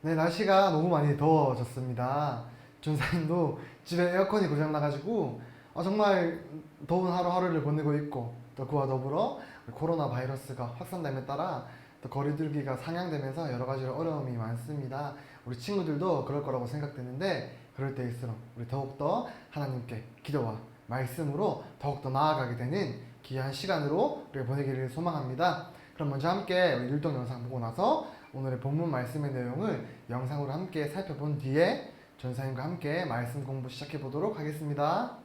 네, 날씨가 너무 많이 더워졌습니다. 준사님도 집에 에어컨이 고장나가지고 정말 더운 하루하루를 보내고 있고, 또 그와 더불어 코로나 바이러스가 확산됨에 따라 또 거리두기가 상향되면서 여러 가지로 어려움이 많습니다. 우리 친구들도 그럴 거라고 생각되는데, 그럴 때일수록 우리 더욱더 하나님께 기도와 말씀으로 더욱더 나아가게 되는 귀한 시간으로 우리가 보내기를 소망합니다. 그럼 먼저 함께 우리 율동 영상 보고 나서 오늘의 본문 말씀의 내용을 영상으로 함께 살펴본 뒤에 전사님과 함께 말씀 공부 시작해 보도록 하겠습니다.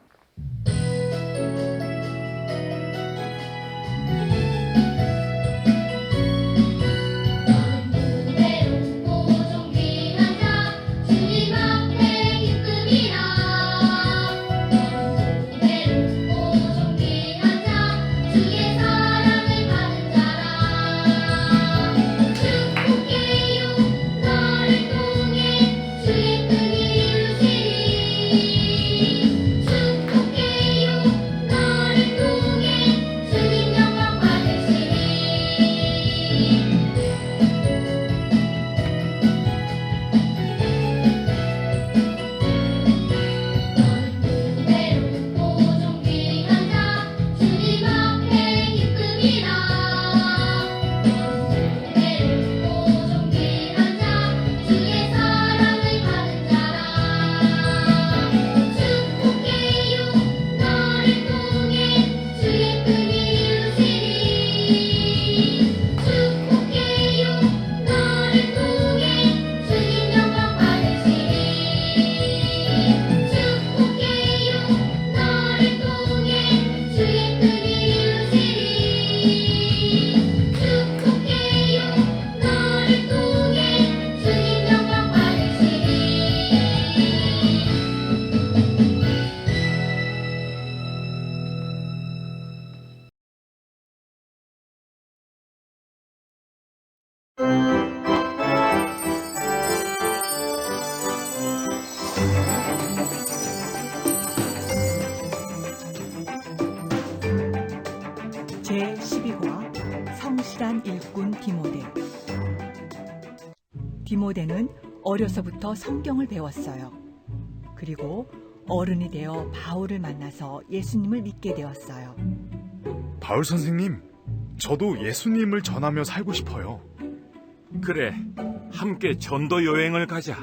제12화 성실한 일꾼 디모데. 디모데는 어려서부터 성경을 배웠어요. 그리고 어른이 되어 바울을 만나서 예수님을 믿게 되었어요. 바울 선생님, 저도 예수님을 전하며 살고 싶어요. 그래, 함께 전도 여행을 가자.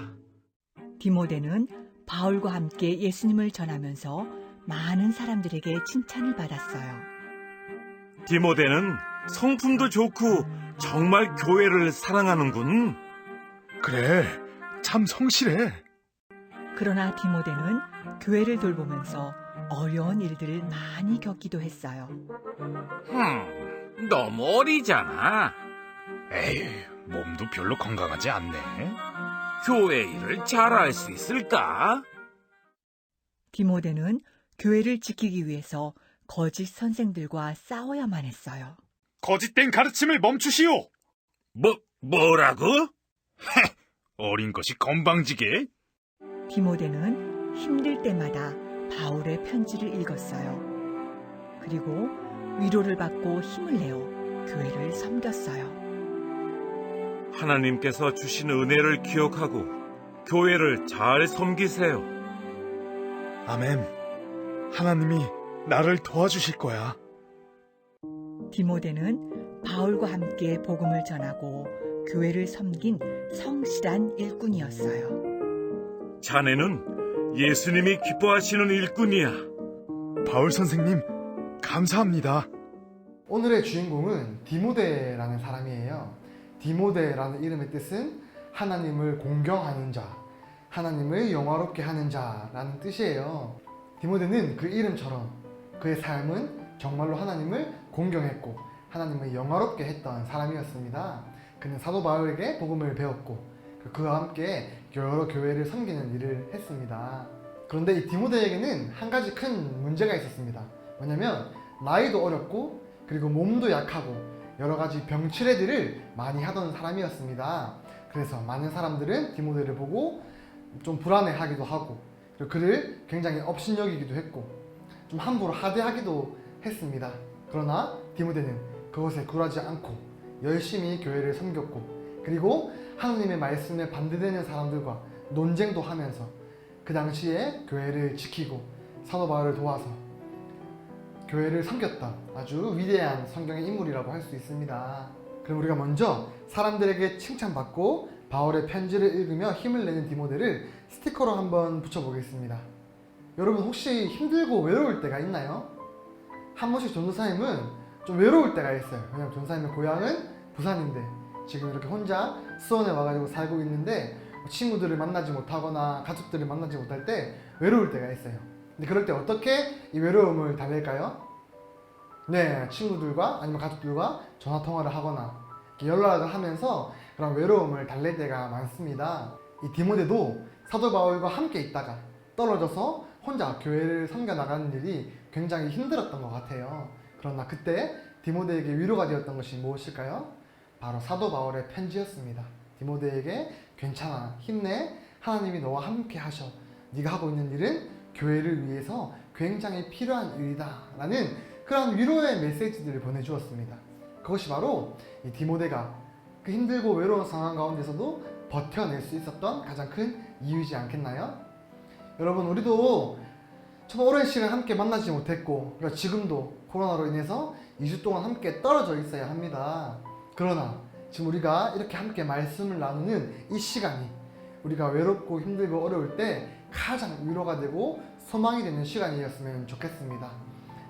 디모데는 바울과 함께 예수님을 전하면서 많은 사람들에게 칭찬을 받았어요. 디모데는 성품도 좋고 정말 교회를 사랑하는군. 그래, 참 성실해. 그러나 디모데는 교회를 돌보면서 어려운 일들을 많이 겪기도 했어요. 너무 어리잖아. 에이, 몸도 별로 건강하지 않네. 교회 일을 잘할 수 있을까? 디모데는 교회를 지키기 위해서 거짓 선생들과 싸워야만 했어요. 거짓된 가르침을 멈추시오. 뭐라고? 어린 것이 건방지게. 디모데는 힘들 때마다 바울의 편지를 읽었어요. 그리고 위로를 받고 힘을 내어 교회를 섬겼어요. 하나님께서 주신 은혜를 기억하고 교회를 잘 섬기세요. 아멘. 하나님이 나를 도와주실 거야. 디모데는 바울과 함께 복음을 전하고 교회를 섬긴 성실한 일꾼이었어요. 자네는 예수님이 기뻐하시는 일꾼이야. 바울 선생님, 감사합니다. 오늘의 주인공은 디모데라는 사람이에요. 디모데라는 이름의 뜻은 하나님을 공경하는 자, 하나님을 영화롭게 하는 자라는 뜻이에요. 디모데는 그 이름처럼 그의 삶은 정말로 하나님을 공경했고 하나님을 영화롭게 했던 사람이었습니다. 그는 사도 바울에게 복음을 배웠고 그와 함께 여러 교회를 섬기는 일을 했습니다. 그런데 이 디모데에게는 한 가지 큰 문제가 있었습니다. 뭐냐면 나이도 어렸고 그리고 몸도 약하고 여러 가지 병치레들을 많이 하던 사람이었습니다. 그래서 많은 사람들은 디모데를 보고 좀 불안해하기도 하고 그리고 그를 굉장히 업신여기기도 했고 좀 함부로 하대하기도 했습니다. 그러나 디모데는 그것에 굴하지 않고 열심히 교회를 섬겼고 그리고 하나님의 말씀에 반대되는 사람들과 논쟁도 하면서 그 당시에 교회를 지키고 사도 바울을 도와서 교회를 섬겼던 아주 위대한 성경의 인물이라고 할 수 있습니다. 그럼 우리가 먼저 사람들에게 칭찬받고 바울의 편지를 읽으며 힘을 내는 디모데를 스티커로 한번 붙여보겠습니다. 여러분 혹시 힘들고 외로울 때가 있나요? 한 번씩 전도사님은 좀 외로울 때가 있어요. 왜냐면 전도사님의 고향은 부산인데 지금 이렇게 혼자 수원에 와가지고 살고 있는데 친구들을 만나지 못하거나 가족들을 만나지 못할 때 외로울 때가 있어요. 근데 그럴 때 어떻게 이 외로움을 달랠까요? 네, 친구들과 아니면 가족들과 전화 통화를 하거나 연락을 하면서 그런 외로움을 달랠 때가 많습니다. 이 디모데도 사도 바울과 함께 있다가 떨어져서 혼자 교회를 섬겨 나가는 일이 굉장히 힘들었던 것 같아요. 그러나 그때 디모데에게 위로가 되었던 것이 무엇일까요? 바로 사도 바울의 편지였습니다. 디모데에게 괜찮아, 힘내, 하나님이 너와 함께 하셔. 네가 하고 있는 일은 교회를 위해서 굉장히 필요한 일이다 라는 그런 위로의 메시지들을 보내주었습니다. 그것이 바로 이 디모데가 그 힘들고 외로운 상황 가운데서도 버텨낼 수 있었던 가장 큰 이유이지 않겠나요? 여러분 우리도 참 오랜 시간 함께 만나지 못했고 그러니까 지금도 코로나로 인해서 2주 동안 함께 떨어져 있어야 합니다. 그러나 지금 우리가 이렇게 함께 말씀을 나누는 이 시간이 우리가 외롭고 힘들고 어려울 때 가장 위로가 되고 소망이 되는 시간이었으면 좋겠습니다.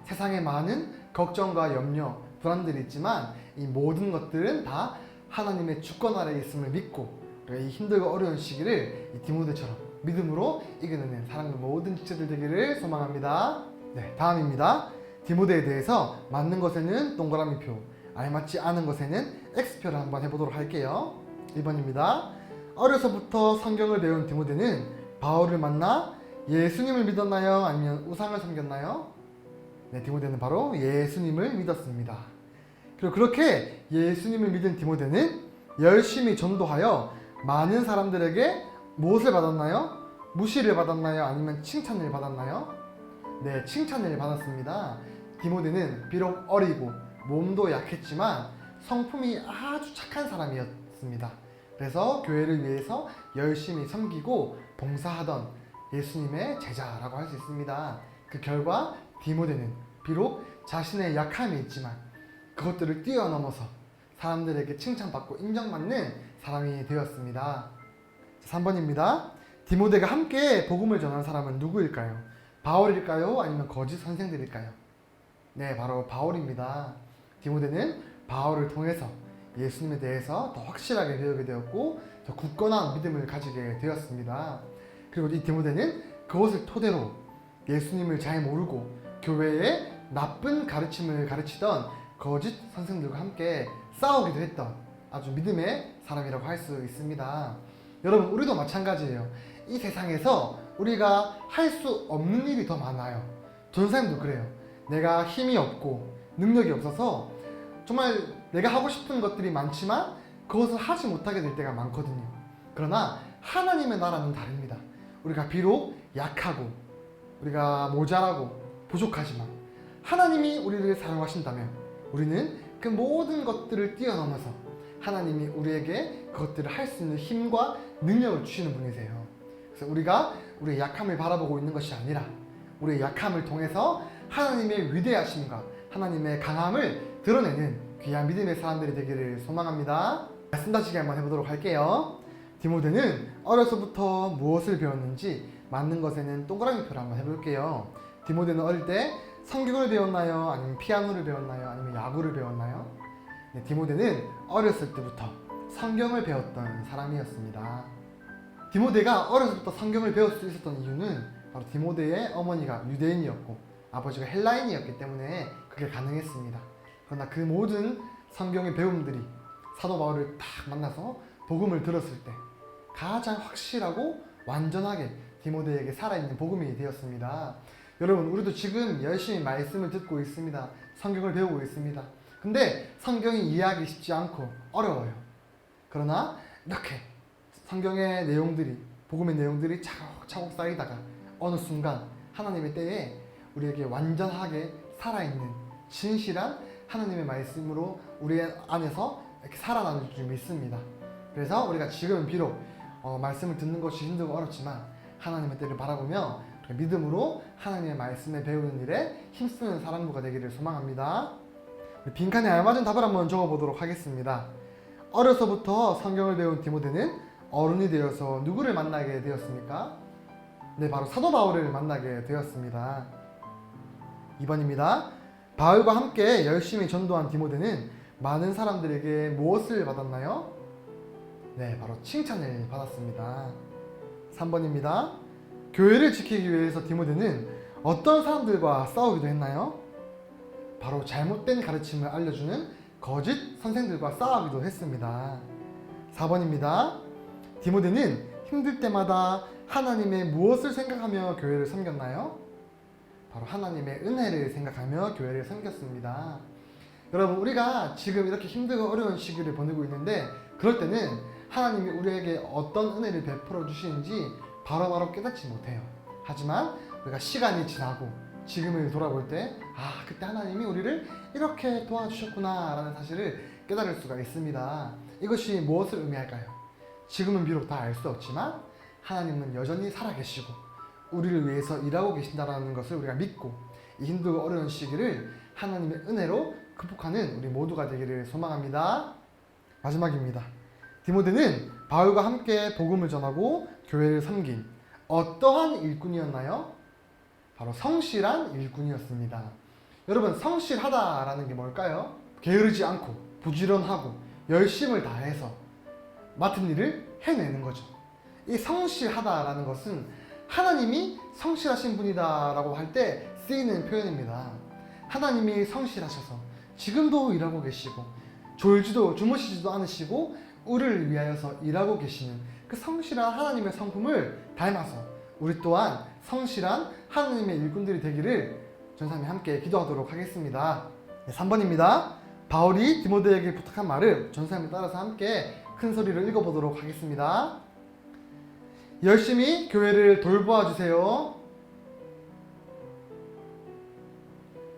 세상에 많은 걱정과 염려, 불안들이 있지만 이 모든 것들은 다 하나님의 주권 아래에 있음을 믿고 우리가 이 힘들고 어려운 시기를 이 디모데처럼 믿음으로 이겨내는 사랑하는 모든 지체들 되기를 소망합니다. 네, 다음입니다. 디모데에 대해서 맞는 것에는 동그라미표, 알맞지 않은 것에는 X표를 한번 해보도록 할게요. 1번입니다. 어려서부터 성경을 배운 디모데는 바울을 만나 예수님을 믿었나요? 아니면 우상을 섬겼나요? 네, 디모데는 바로 예수님을 믿었습니다. 그리고 그렇게 예수님을 믿은 디모데는 열심히 전도하여 많은 사람들에게 무엇을 받았나요? 무시를 받았나요? 아니면 칭찬을 받았나요? 네, 칭찬을 받았습니다. 디모데는 비록 어리고 몸도 약했지만 성품이 아주 착한 사람이었습니다. 그래서 교회를 위해서 열심히 섬기고 봉사하던 예수님의 제자라고 할 수 있습니다. 그 결과 디모데는 비록 자신의 약함이 있지만 그것들을 뛰어넘어서 사람들에게 칭찬받고 인정받는 사람이 되었습니다. 3번입니다. 디모데가 함께 복음을 전한 사람은 누구일까요? 바울일까요? 아니면 거짓 선생들일까요? 네, 바로 바울입니다. 디모데는 바울을 통해서 예수님에 대해서 더 확실하게 배우게 되었고 더 굳건한 믿음을 가지게 되었습니다. 그리고 이 디모데는 그것을 토대로 예수님을 잘 모르고 교회에 나쁜 가르침을 가르치던 거짓 선생들과 함께 싸우기도 했던 아주 믿음의 사람이라고 할 수 있습니다. 여러분 우리도 마찬가지예요. 이 세상에서 우리가 할 수 없는 일이 더 많아요. 전사님도 그래요. 내가 힘이 없고 능력이 없어서 정말 내가 하고 싶은 것들이 많지만 그것을 하지 못하게 될 때가 많거든요. 그러나 하나님의 나라는 다릅니다. 우리가 비록 약하고 우리가 모자라고 부족하지만 하나님이 우리를 사랑하신다면 우리는 그 모든 것들을 뛰어넘어서 하나님이 우리에게 그것들을 할 수 있는 힘과 능력을 주시는 분이세요. 그래서 우리가 우리의 약함을 바라보고 있는 것이 아니라 우리의 약함을 통해서 하나님의 위대하심과 하나님의 강함을 드러내는 귀한 믿음의 사람들이 되기를 소망합니다. 말씀 다시기 한번 해보도록 할게요. 디모데는 어려서부터 무엇을 배웠는지 맞는 것에는 동그라미표를 한번 해볼게요. 디모데는 어릴 때 성경을 배웠나요? 아니면 피아노를 배웠나요? 아니면 야구를 배웠나요? 네, 디모데는 어렸을 때부터 성경을 배웠던 사람이었습니다. 디모데가 어려서부터 성경을 배울 수 있었던 이유는 바로 디모데의 어머니가 유대인이었고 아버지가 헬라인이었기 때문에 그게 가능했습니다. 그러나 그 모든 성경의 배움들이 사도 바울을 딱 만나서 복음을 들었을 때 가장 확실하고 완전하게 디모데에게 살아있는 복음이 되었습니다. 여러분 우리도 지금 열심히 말씀을 듣고 있습니다. 성경을 배우고 있습니다. 근데 성경이 이해하기 쉽지 않고 어려워요. 그러나 이렇게 성경의 내용들이 복음의 내용들이 차곡차곡 쌓이다가 어느 순간 하나님의 때에 우리에게 완전하게 살아있는 진실한 하나님의 말씀으로 우리 안에서 이렇게 살아나는 줄 믿습니다. 그래서 우리가 지금 비록 말씀을 듣는 것이 힘들고 어렵지만 하나님의 때를 바라보며 믿음으로 하나님의 말씀을 배우는 일에 힘쓰는 사랑부가 되기를 소망합니다. 빈칸에 알맞은 답을 한번 적어보도록 하겠습니다. 어려서부터 성경을 배운 디모데는 어른이 되어서 누구를 만나게 되었습니까? 네, 바로 사도 바울을 만나게 되었습니다. 2번입니다. 바울과 함께 열심히 전도한 디모데는 많은 사람들에게 무엇을 받았나요? 네, 바로 칭찬을 받았습니다. 3번입니다. 교회를 지키기 위해서 디모데는 어떤 사람들과 싸우기도 했나요? 바로 잘못된 가르침을 알려주는 거짓 선생들과 싸우기도 했습니다. 4번입니다. 디모데는 힘들 때마다 하나님의 무엇을 생각하며 교회를 섬겼나요? 바로 하나님의 은혜를 생각하며 교회를 섬겼습니다. 여러분, 우리가 지금 이렇게 힘들고 어려운 시기를 보내고 있는데 그럴 때는 하나님이 우리에게 어떤 은혜를 베풀어 주시는지 바로바로 깨닫지 못해요. 하지만 우리가 시간이 지나고 지금을 돌아볼 때 그때 하나님이 우리를 이렇게 도와주셨구나 라는 사실을 깨달을 수가 있습니다. 이것이 무엇을 의미할까요? 지금은 비록 다 알 수 없지만 하나님은 여전히 살아계시고 우리를 위해서 일하고 계신다는 것을 우리가 믿고 이 힘들고 어려운 시기를 하나님의 은혜로 극복하는 우리 모두가 되기를 소망합니다. 마지막입니다. 디모데는 바울과 함께 복음을 전하고 교회를 섬긴 어떠한 일꾼이었나요? 바로 성실한 일꾼이었습니다. 여러분, 성실하다라는 게 뭘까요? 게으르지 않고 부지런하고 열심을 다해서 맡은 일을 해내는 거죠. 이 성실하다라는 것은 하나님이 성실하신 분이다라고 할 때 쓰이는 표현입니다. 하나님이 성실하셔서 지금도 일하고 계시고 졸지도 주무시지도 않으시고 우리를 위하여서 일하고 계시는 그 성실한 하나님의 성품을 닮아서 우리 또한 성실한 하나님의 일꾼들이 되기를 전사님이 함께 기도하도록 하겠습니다. 3번입니다. 바울이 디모데에게 부탁한 말을 전사님을 따라서 함께 큰 소리로 읽어보도록 하겠습니다. 열심히 교회를 돌보아 주세요.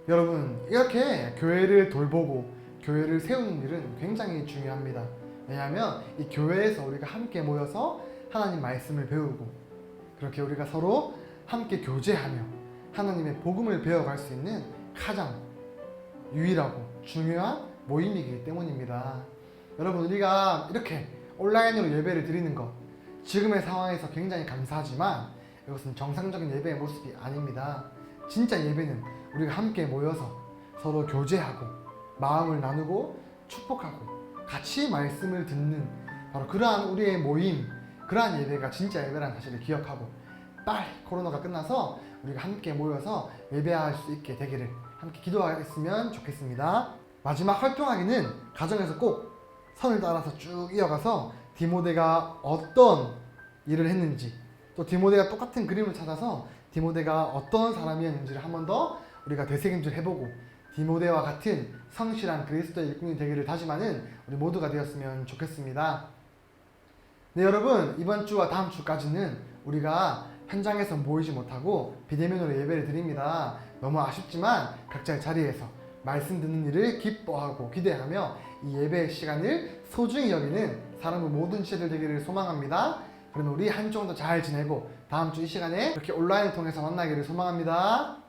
여러분, 이렇게 교회를 돌보고 교회를 세우는 일은 굉장히 중요합니다. 왜냐하면 이 교회에서 우리가 함께 모여서 하나님 말씀을 배우고 그렇게 우리가 서로 함께 교제하며 하나님의 복음을 배워갈 수 있는 가장 유일하고 중요한 모임이기 때문입니다. 여러분, 우리가 이렇게 온라인으로 예배를 드리는 것 지금의 상황에서 굉장히 감사하지만 이것은 정상적인 예배의 모습이 아닙니다. 진짜 예배는 우리가 함께 모여서 서로 교제하고 마음을 나누고 축복하고 같이 말씀을 듣는 바로 그러한 우리의 모임, 그러한 예배가 진짜 예배라는 사실을 기억하고 빨리 코로나가 끝나서 우리가 함께 모여서 예배할 수 있게 되기를 함께 기도하겠으면 좋겠습니다. 마지막 활동하기는 가정에서 꼭 선을 따라서 쭉 이어가서 디모데가 어떤 일을 했는지 또 디모데가 똑같은 그림을 찾아서 디모데가 어떤 사람이었는지를 한 번 더 우리가 되새김질 해보고 디모데와 같은 성실한 그리스도의 일꾼이 되기를 다짐하는 우리 모두가 되었으면 좋겠습니다. 네, 여러분, 이번 주와 다음 주까지는 우리가 현장에서 모이지 못하고 비대면으로 예배를 드립니다. 너무 아쉽지만 각자의 자리에서 말씀 듣는 일을 기뻐하고 기대하며 이 예배의 시간을 소중히 여기는 사랑부 모든 시대들 되기를 소망합니다. 그러면 우리 한 주 정도 잘 지내고 다음 주 이 시간에 이렇게 온라인을 통해서 만나기를 소망합니다.